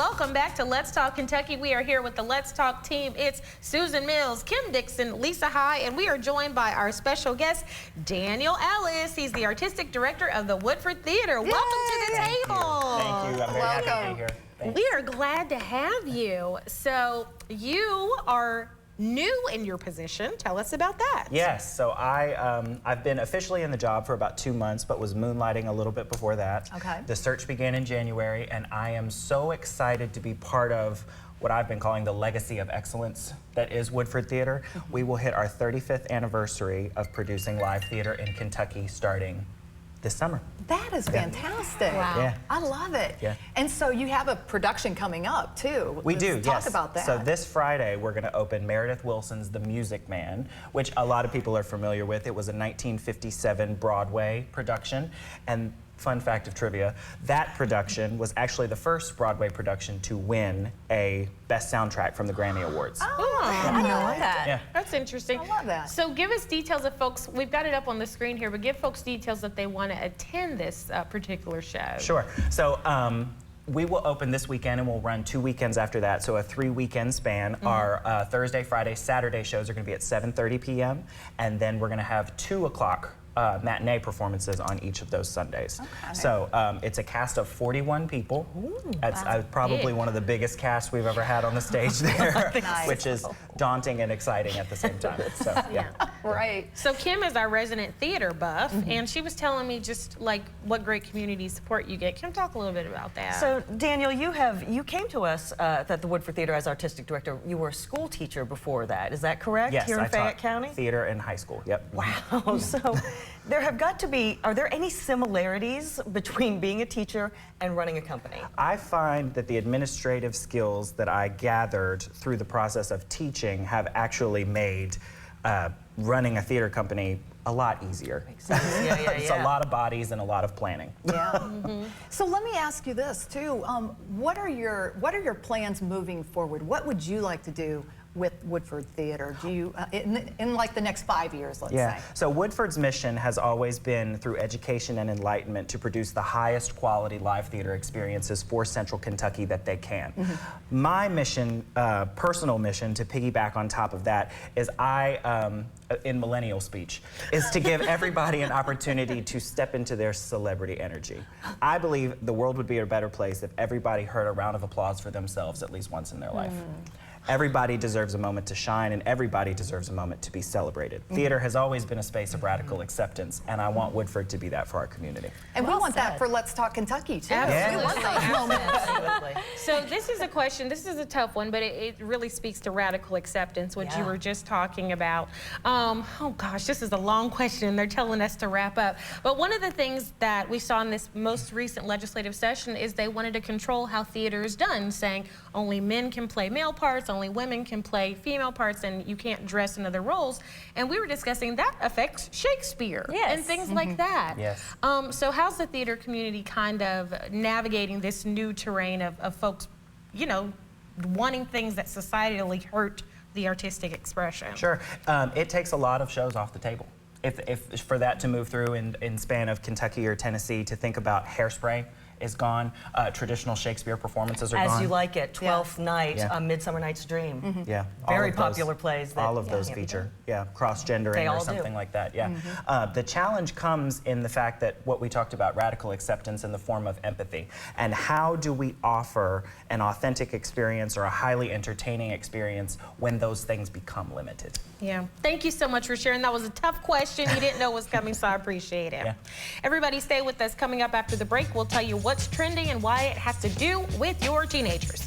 welcome back to Let's Talk Kentucky. We are here with the Let's Talk team. It's Susan Mills, Kim Dixon, Lisa High, and we are joined by our special guest, Daniel Ellis. He's the artistic director of the Woodford Theater. Yay! Welcome to the table. Thank you. I'm very happy to be here. Thanks. We are glad to have you. So you are new in your position. Tell us about that. Yes, so I've been officially in the job for about 2 months, but was moonlighting a little bit before that. Okay. The search began in January, and I am so excited to be part of what I've been calling the legacy of excellence that is Woodford Theater. We will hit our 35th anniversary of producing live theater in Kentucky starting this summer. That is fantastic. Wow. Yeah. I love it. Yeah. And so you have a production coming up too. We do, Let's yes. Talk about that. So this Friday, we're going to open Meredith Willson's The Music Man, which a lot of people are familiar with. It was a 1957 Broadway production. And fun fact of trivia, that production was actually the first Broadway production to win a Best Soundtrack from the Grammy Awards. Oh, I didn't know that. Yeah. That's interesting. I love that. So give us details of folks, we've got it up on the screen here, but give folks details if they want to attend this particular show. Sure. So we will open this weekend and we'll run 2 weekends after that, so a 3-weekend span. Our Thursday, Friday, Saturday shows are going to be at 7:30 p.m. and then we're going to have 2 o'clock matinee performances on each of those Sundays. Okay. So it's a cast of 41 people. That's probably big. one of the biggest casts we've ever had on the stage there, Nice. which is daunting and exciting at the same time. So yeah. Right. So Kim is our resident theater buff, and she was telling me just like what great community support you get. Kim, talk a little bit about that. So Daniel, you came to us at the Woodford Theater as artistic director. You were a school teacher before that. Is that correct? Yes, Here in I Fayette taught County? theater in high school. Yep. Wow. So there have got to be, are there any similarities between being a teacher and running a company? I find that the administrative skills that I gathered through the process of teaching have actually made running a theater company a lot easier. Yeah, It's a lot of bodies and a lot of planning. Yeah. So let me ask you this too. What are your plans moving forward? What would you like to do with Woodford Theater? Do you in like the next 5 years, let's say? So Woodford's mission has always been through education and enlightenment to produce the highest quality live theater experiences for Central Kentucky that they can. My mission, personal mission, to piggyback on top of that is in millennial speech, is to give everybody an opportunity to step into their celebrity energy. I believe the world would be a better place if everybody heard a round of applause for themselves at least once in their life. Everybody deserves a moment to shine, and everybody deserves a moment to be celebrated. Theater has always been a space of radical acceptance, and I want Woodford to be that for our community. And Well we want said. that for Let's Talk Kentucky too. Absolutely. We want those moments. Absolutely. So this is a question, this is a tough one, but it really speaks to radical acceptance, which you Yeah. were just talking about. Oh gosh, this is a long question, and they're telling us to wrap up. But one of the things that we saw in this most recent legislative session is they wanted to control how theater is done, saying only men can play male parts, only women can play female parts, and you can't dress in other roles. And we were discussing that affects Shakespeare and things like that. Yes. So how's the theater community kind of navigating this new terrain of folks, you know, wanting things that societally hurt the artistic expression? Sure. It takes a lot of shows off the table. If for that to move through in span of Kentucky or Tennessee, to think about Hairspray is gone, traditional Shakespeare performances are As gone. You Like It, 12th Night, Yeah. Midsummer Night's Dream. Yeah, all Very of those- popular plays that all of those can't be feature, done. cross-gendering They or all do. something like that. Yeah. The challenge comes in the fact that what we talked about, radical acceptance in the form of empathy, and how do we offer an authentic experience or a highly entertaining experience when those things become limited. Yeah. Thank you so much for sharing. That was a tough question. You didn't know was coming, so I appreciate it. Yeah. Everybody stay with us. Coming up after the break, we'll tell you what's trending and why it has to do with your teenagers.